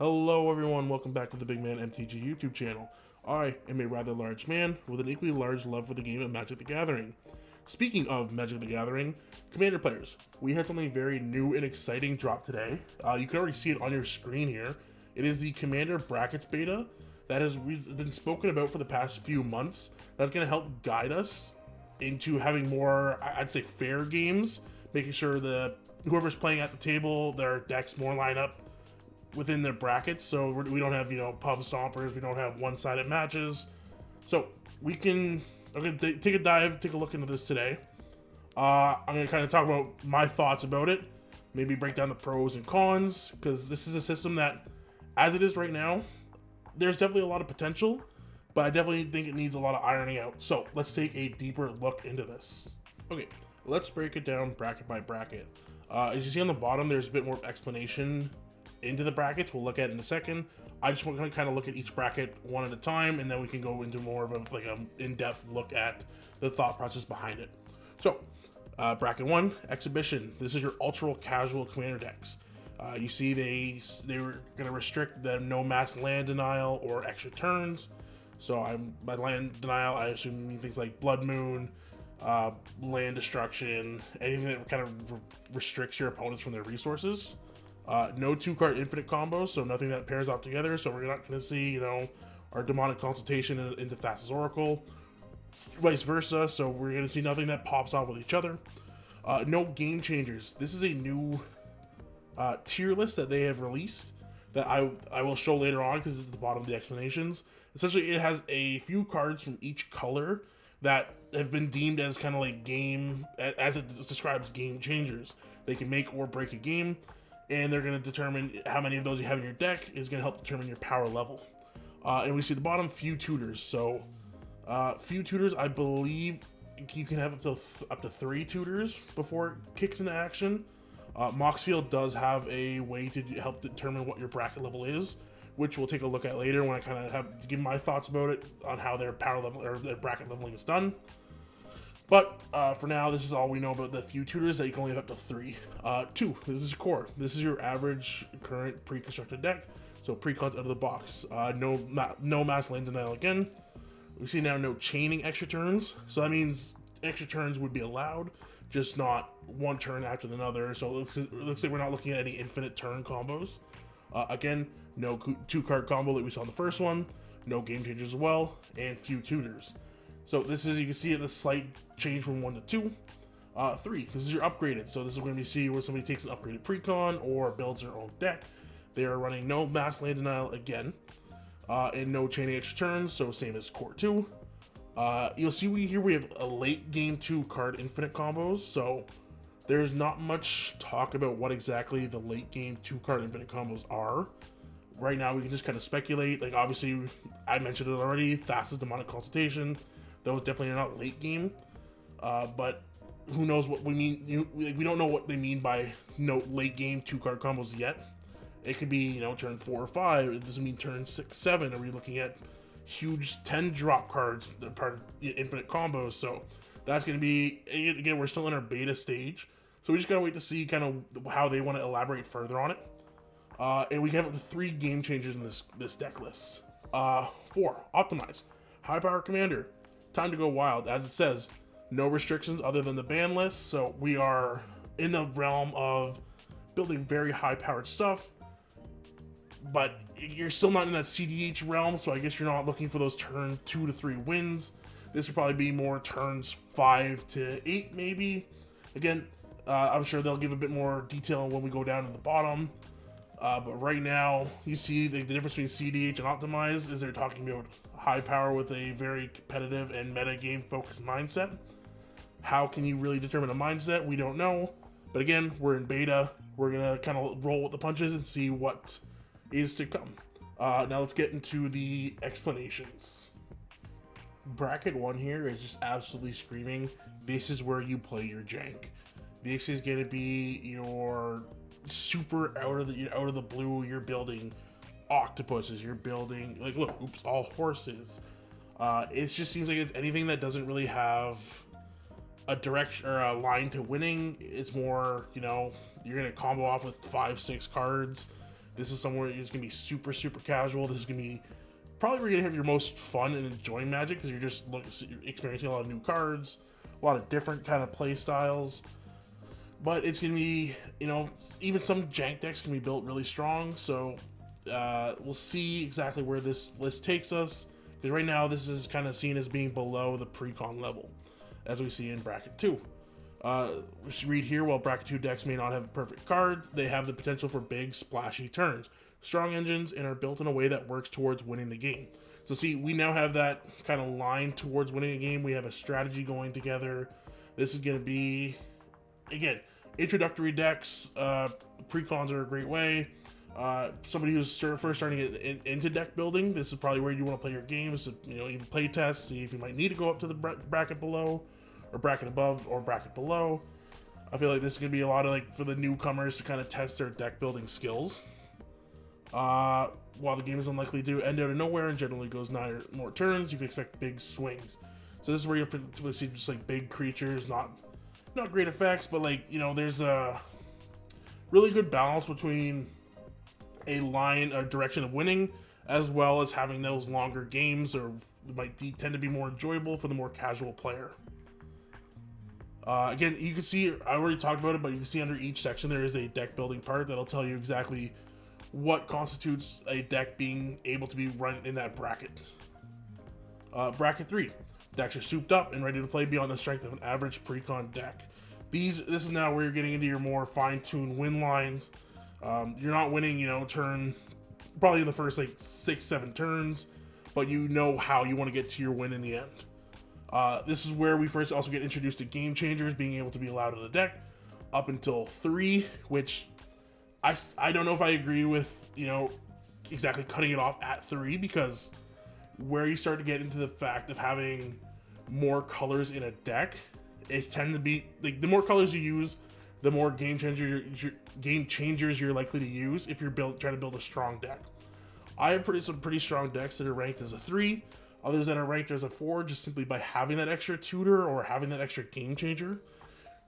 Hello everyone, welcome back to the Big Man MTG YouTube channel. I am a rather large man with an equally large love for the game of Magic the Gathering. Speaking of Magic the Gathering, Commander players, we had something very new and exciting drop today. You can already see it on your screen here. It is the Commander Brackets beta that has been spoken about for the past few months. That's going to help guide us into having more, I'd say, fair games, making sure that whoever's playing at the table, their decks more line up within their brackets, so we don't have pub stompers, we don't have one-sided matches. So I'm gonna take a dive, take a look into this today. I'm gonna kind of talk about my thoughts about it, maybe break down the pros and cons, because this is a system that, as it is right now, there's definitely a lot of potential, but I definitely think it needs a lot of ironing out. So let's take a deeper look into this. Okay, let's break it down bracket by bracket. As you see on the bottom, there's a bit more explanation into the brackets we'll look at in a second. I just want to kind of look at each bracket one at a time, and then we can go into more of an in-depth look at the thought process behind it. So, bracket one, Exhibition. This is your ultra casual commander decks. You see they were going to restrict the no mass land denial or extra turns. So by land denial, I assume things like Blood Moon, land destruction, anything that kind of restricts your opponents from their resources. No two-card infinite combos, so nothing that pairs off together. So we're not going to see, our demonic consultation into Thassa's Oracle, vice versa. So we're going to see nothing that pops off with each other. No game changers. This is a new tier list that they have released that I will show later on because it's at the bottom of the explanations. Essentially, it has a few cards from each color that have been deemed as kind of like game, as it describes, game changers. They can make or break a game, and they're going to determine how many of those you have in your deck is going to help determine your power level. And we see the bottom, few tutors. So few tutors, I believe you can have up to 3 tutors before it kicks into action. Moxfield does have a way to help determine what your bracket level is, which we'll take a look at later when I kind of have to give my thoughts about it on how their power level or their bracket leveling is done. But for now, this is all we know about the few tutors that you can only have up to 3. 2, this is core. This is your average current pre-constructed deck. So pre-cons out of the box. No mass land denial again. We see now no chaining extra turns. So that means extra turns would be allowed, just not one turn after another. So it looks like we're not looking at any infinite turn combos. Again, no 2-card combo that we saw in the first one. No game changers as well, and few tutors. So this is, you can see it, a slight change from 1 to 2. 3, this is your upgraded. So this is when we see where somebody takes an upgraded precon or builds their own deck. They are running no mass land denial again, and no chaining extra turns, so same as core 2. You'll see here we have a late game 2 card infinite combos, so there's not much talk about what exactly the late game 2 card infinite combos are. Right now we can just kind of speculate. Like, obviously I mentioned it already, Thassa's Demonic Consultation. Those definitely are not late game, but who knows what we mean. We don't know what they mean by no late game 2-card combos yet. It could be, turn 4 or 5. It doesn't mean turn 6, 7. Are we looking at huge 10 drop cards that are part of infinite combos? So that's going to be, again, we're still in our beta stage. So we just got to wait to see kind of how they want to elaborate further on it. And we can have up to 3 game changers in this deck list. 4, Optimize. High Power Commander. Time to go wild. As it says, no restrictions other than the ban list. So we are in the realm of building very high-powered stuff, but you're still not in that CDH realm, so I guess you're not looking for those turn 2 to 3 wins. This would probably be more turns 5 to 8, maybe. Again, I'm sure they'll give a bit more detail when we go down to the bottom. But right now, you see the difference between CDH and Optimize is they're talking about high power with a very competitive and meta game focused mindset. How can you really determine a mindset? We don't know. But again, we're in beta. We're going to kind of roll with the punches and see what is to come. Now let's get into the explanations. Bracket 1 here is just absolutely screaming, this is where you play your jank. This is going to be your super out of the blue. You're building octopuses, you're building, like, look, oops, all horses. It just seems like it's anything that doesn't really have a direction or a line to winning. It's more, you're gonna combo off with 5-6 cards, This is somewhere it's gonna be super casual. This is gonna be probably where you're gonna have your most fun and enjoying Magic, because you're just experiencing a lot of new cards, a lot of different kind of play styles. But it's gonna be, you know, even some jank decks can be built really strong. So we'll see exactly where this list takes us, because right now this is kind of seen as being below the pre-con level, as we see in bracket 2. We should read here, while bracket 2 decks may not have a perfect card, they have the potential for big splashy turns, strong engines, and are built in a way that works towards winning the game. So see, we now have that kind of line towards winning a game. We have a strategy going together. This is going to be, again, introductory decks. Pre-cons are a great way. Somebody who's first starting into deck building, this is probably where you want to play your games. You know, even play test, see if you might need to go up to the bracket below, or bracket above, or bracket below. I feel like this is going to be a lot of, like, for the newcomers to kind of test their deck building skills. While the game is unlikely to end out of nowhere and generally goes 9 or more turns, you can expect big swings. So this is where you'll see just like big creatures, not great effects, but, like, you know, there's a really good balance between a direction of winning, as well as having those longer games, or tend to be more enjoyable for the more casual player. Again, you can see, I already talked about it, but you can see under each section there is a deck building part that'll tell you exactly what constitutes a deck being able to be run in that bracket. Bracket 3. Decks are souped up and ready to play beyond the strength of an average pre-con deck. This is now where you're getting into your more fine-tuned win lines. You're not winning, you know, probably in the first, like, 6-7 turns, but you know how you want to get to your win in the end. This is where we first also get introduced to Game Changers being able to be allowed in the deck up until 3, which I don't know if I agree with, you know, exactly cutting it off at 3, because where you start to get into the fact of having more colors in a deck, it tend to be, like, the more colors you use, the more game changers you're likely to use if you're trying to build a strong deck. I have some pretty strong decks that are ranked as a 3, others that are ranked as a 4, just simply by having that extra tutor or having that extra game changer.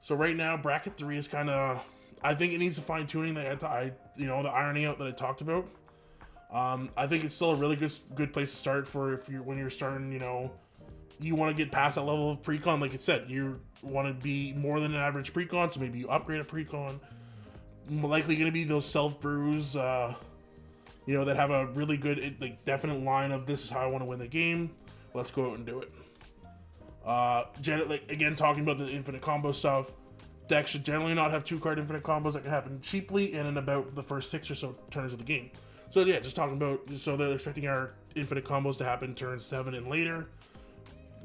So right now, bracket 3 is kind of, I think it needs a fine tuning. That you know, the ironing out that I talked about. I think it's still a really good place to start for when you're starting. You know, you want to get past that level of pre-con. Like I said, you want to be more than an average pre-con, so maybe you upgrade a pre-con. Likely going to be those self brews, you know, that have a really good, like, definite line of, this is how I want to win the game. Let's go out and do it. Like, again, talking about the infinite combo stuff. Decks should generally not have 2-card infinite combos that can happen cheaply and in about the first 6 or so turns of the game. So yeah, just talking about, so they're expecting our infinite combos to happen turn 7 and later.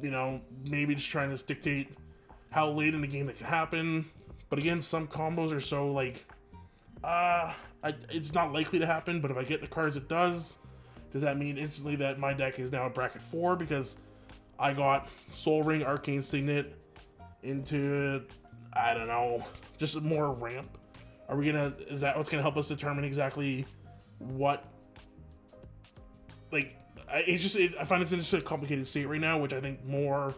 You know, maybe just trying to dictate how late in the game it can happen. But again, some combos are so, like, it's not likely to happen, but if I get the cards it does that mean instantly that my deck is now a bracket 4 because I got Sol Ring, Arcane Signet into, I don't know, just more ramp? Is that what's gonna help us determine exactly what, like, I find it's in just a complicated state right now, which I think more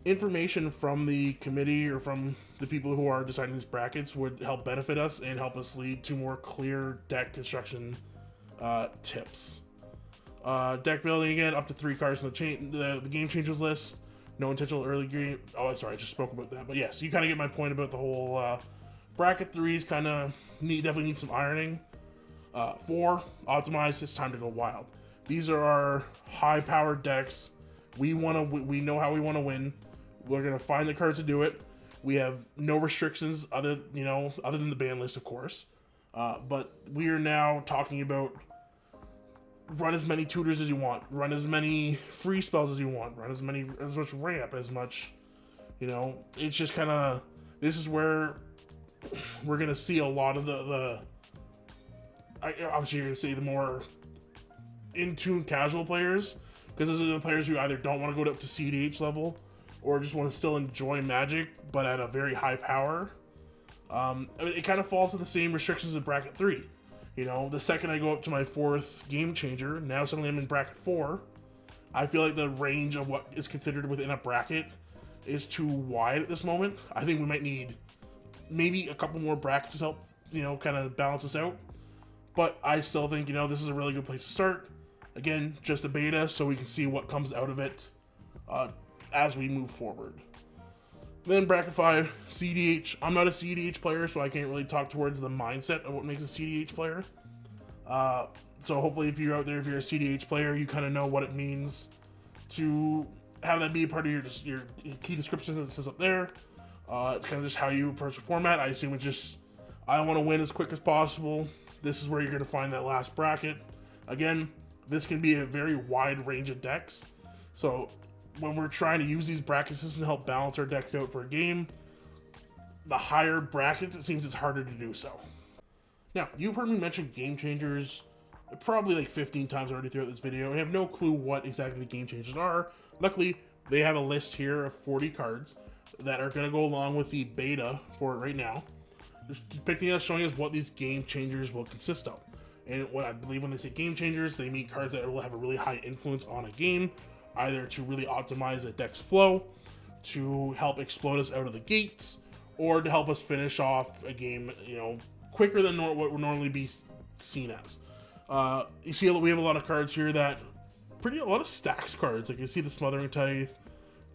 information from the committee or from the people who are deciding these brackets would help benefit us and help us lead to more clear deck construction tips. Deck building, again, up to 3 cards in the game changers list. No intentional early game. Oh, sorry, I just spoke about that. But yes, you kind of get my point about the whole bracket 3s. Kind of definitely need some ironing. 4, optimize. It's time to go wild. These are our high-powered decks. We know how we want to win. We're gonna find the cards to do it. We have no restrictions other than the ban list, of course. But we are now talking about run as many tutors as you want, run as many free spells as you want, run as much ramp, as much, you know. It's just kind of, this is where we're gonna see a lot of obviously you're gonna see the more in-tune casual players, because those are the players who either don't want to go up to CDH level or just want to still enjoy Magic but at a very high power. It kind of falls to the same restrictions as bracket 3. You know, the second I go up to my 4th game changer, now suddenly I'm in bracket 4. I feel like the range of what is considered within a bracket is too wide at this moment. I think we might need maybe a couple more brackets to help, you know, kind of balance us out. But I still think, you know, this is a really good place to start. Again, just a beta, so we can see what comes out of it as we move forward. Then bracket 5, CDH. I'm not a CDH player, so I can't really talk towards the mindset of what makes a CDH player. So hopefully if you're out there, if you're a CDH player, you kind of know what it means to have that be a part of your key descriptions that says up there. It's kind of just how you approach the format. I assume it's just, I want to win as quick as possible. This is where you're going to find that last bracket. Again, this can be a very wide range of decks. So when we're trying to use these bracket systems to help balance our decks out for a game, the higher brackets, it seems it's harder to do so. Now, you've heard me mention game changers probably like 15 times already throughout this video, and I have no clue what exactly the game changers are. Luckily, they have a list here of 40 cards that are going to go along with the beta for it right now. Just depicting us, showing us what these game changers will consist of. And what I believe when they say game changers, they mean cards that will have a really high influence on a game, either to really optimize a deck's flow, to help explode us out of the gates, or to help us finish off a game, you know, quicker than what would normally be seen as. You see, we have a lot of cards here that a lot of stacks cards. Like you see the Smothering Tithe,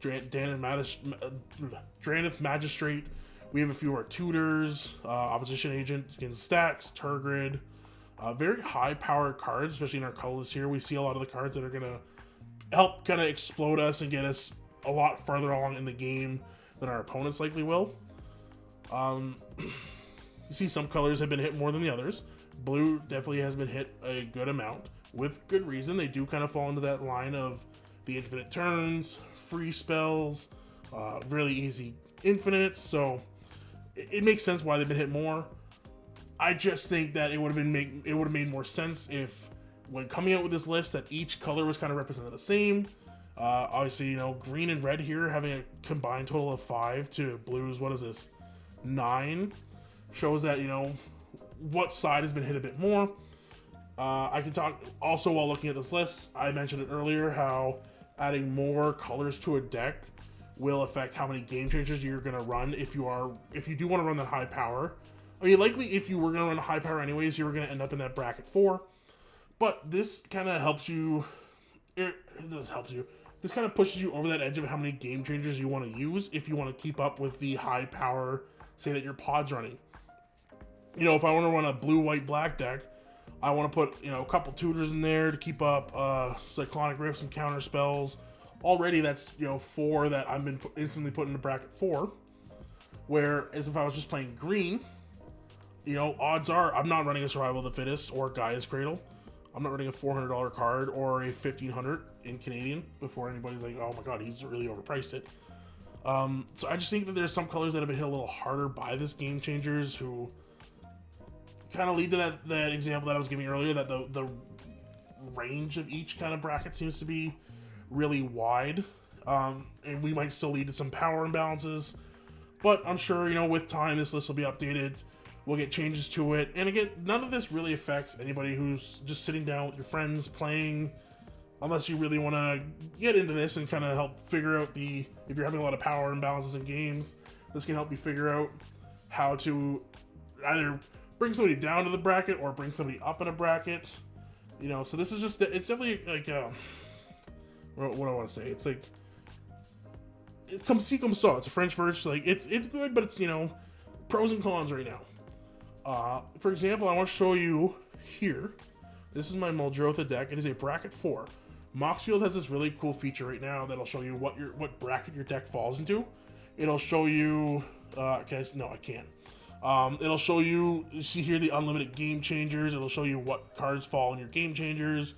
Drannith Magistrate. We have a few of our tutors, Opposition Agent against stacks, Tergrid. Very high power cards, especially in our colors here. We see a lot of the cards that are gonna help kind of explode us and get us a lot farther along in the game than our opponents likely will. You see some colors have been hit more than the others. Blue definitely has been hit a good amount, with good reason. They do kind of fall into that line of the infinite turns, free spells, really easy infinites, so it makes sense why they've been hit more. I just think that it would have made more sense if, when coming out with this list, that each color was kind of represented the same. Obviously, you know, green and red here having a combined total of 5 to blues, what is this, 9, shows that, you know, what side has been hit a bit more. I can talk also while looking at this list. I mentioned it earlier how adding more colors to a deck will affect how many game changers you're going to run if you do want to run that high power. I mean, likely if you were going to run high power anyways, you were going to end up in that bracket 4. But this kind of helps you. This kind of pushes you over that edge of how many game changers you want to use if you want to keep up with the high power, say, that your pod's running. You know, if I want to run a blue, white, black deck, I want to put, you know, a couple tutors in there to keep up Cyclonic Rift, some counter spells. Already that's, you know, 4 that I've been instantly put into bracket 4. Whereas if I was just playing green, you know, odds are I'm not running a Survival of the Fittest or Gaia's Cradle. I'm not running a $400 card or a $1,500 in Canadian before anybody's like, oh my god, he's really overpriced it. So I just think that there's some colors that have been hit a little harder by this game changers who kind of lead to that example that I was giving earlier, that the range of each kind of bracket seems to be really wide, and we might still lead to some power imbalances, but I'm sure, you know, with time this list will be updated. We'll get changes to it, and again, none of this really affects anybody who's just sitting down with your friends playing, unless you really want to get into this and kind of help figure out if you're having a lot of power imbalances in games. This can help you figure out how to either bring somebody down to the bracket or bring somebody up in a bracket, you know. So this is just, it's definitely like what do I want to say, it's like comme ci comme ça. It's a French version. Like it's good, but it's, you know, pros and cons right now. For example, I want to show you here. This is my Muldrotha deck. It is a bracket 4. Moxfield has this really cool feature right now that'll show you what bracket your deck falls into. It'll show you. No, I can't. It'll show you see here the unlimited game changers. It'll show you what cards fall in your game changers,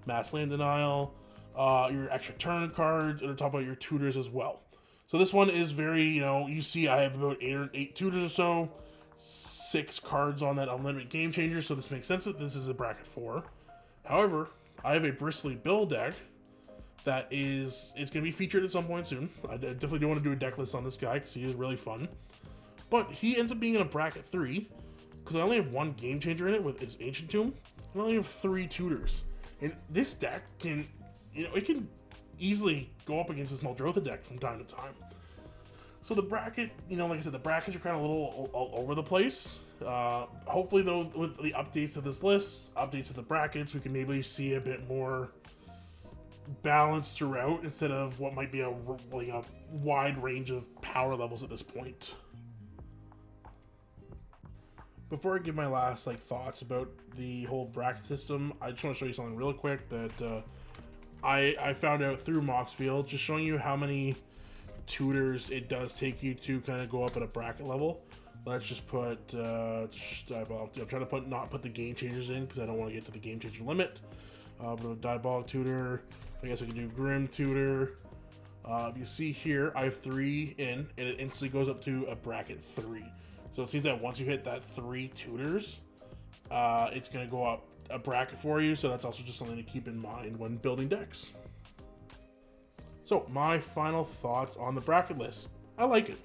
mass land denial, your extra turn cards. It'll talk about your tutors as well. So this one is very, you know, you see I have about 8 tutors or so, 6 cards on that unlimited game changer, so this makes sense that this is a bracket 4. However, I have a Bristly Bill deck that it's going to be featured at some point soon. I definitely do want to do a deck list on this guy because he is really fun. But he ends up being in a bracket 3 because I only have 1 game changer in it with his Ancient Tomb. I only have 3 tutors. And this deck can, you know, it can easily go up against this Muldrotha deck from time to time. So the bracket, you know, like I said, the brackets are kind of a little all over the place. Hopefully, though, with the updates to this list, updates to the brackets, we can maybe see a bit more balance throughout instead of what might be a wide range of power levels at this point. Before I give my last thoughts about the whole bracket system, I just want to show you something real quick that I found out through Moxfield, just showing you how many tutors it does take you to kind of go up at a bracket level. Let's just put I'm trying to not put the game changers in because I don't want to get to the game changer limit. But a Diabolic tutor, I guess I can do Grim tutor. If you see here, I have 3 in, and it instantly goes up to a bracket 3. So it seems that once you hit that 3 tutors, it's going to go up a bracket for you. So that's also just something to keep in mind when building decks. So my final thoughts on the bracket list. I like it.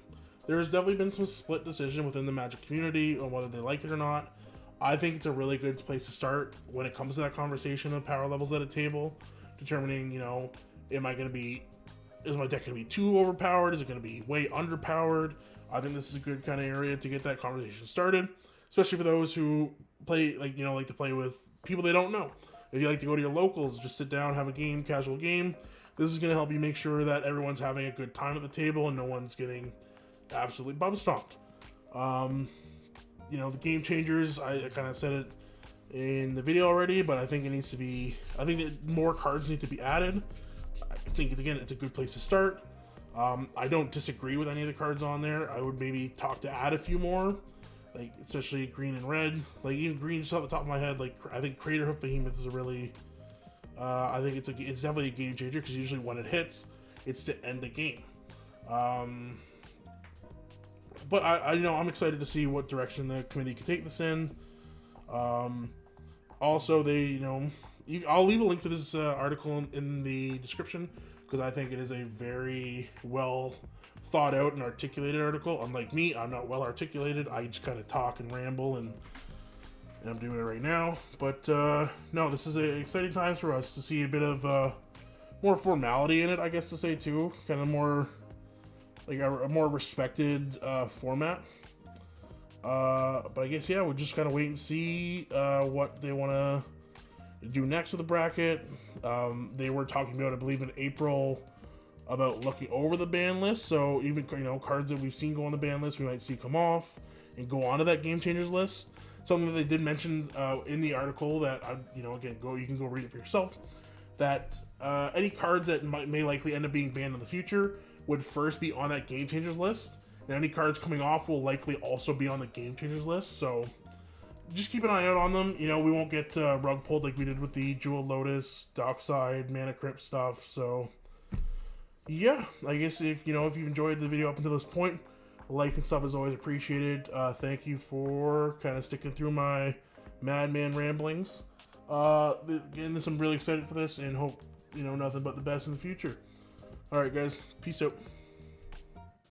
There's definitely been some split decision within the Magic community on whether they like it or not. I think it's a really good place to start when it comes to that conversation of power levels at a table, determining, is my deck going to be too overpowered? Is it going to be way underpowered? I think this is a good kind of area to get that conversation started, especially for those who play, like to play with people they don't know. If you like to go to your locals, just sit down, have a game, casual game, this is going to help you make sure that everyone's having a good time at the table and no one's getting absolutely bum stomped. The game changers, I kind of said it in the video already, but I think that more cards need to be added. I think it's a good place to start. I don't disagree with any of the cards on there. I would maybe talk to add a few more, especially green and red. Even green, just off the top of my head, I think Craterhoof Behemoth is a really, I think it's definitely a game changer because usually when it hits, it's to end the game. But I'm excited to see what direction the committee can take this in. Also, I'll leave a link to this article in the description because I think it is a very well thought out and articulated article. Unlike me, I'm not well articulated. I just kind of talk and ramble, and I'm doing it right now. But no, this is an exciting time for us to see a bit of more formality in it, I guess to say too. Kind of more a more respected format. But I guess we'll just kind of wait and see what they want to do next with the bracket. They were talking about, I believe, in April about looking over the ban list. So even cards that we've seen go on the ban list, we might see come off and go onto that game changers list. Something that they did mention in the article that again, you can go read it for yourself. That any cards that may likely end up being banned in the future would first be on that game changers list, and any cards coming off will likely also be on the game changers list. So just keep an eye out on them. We won't get rug pulled like we did with the Jewel Lotus, Dockside, Mana Crypt stuff. So yeah, I guess if you've enjoyed the video up until this point, like and sub is always appreciated. Thank you for kind of sticking through my madman ramblings. Again, I'm really excited for this and hope nothing but the best in the future. Alright guys, peace out.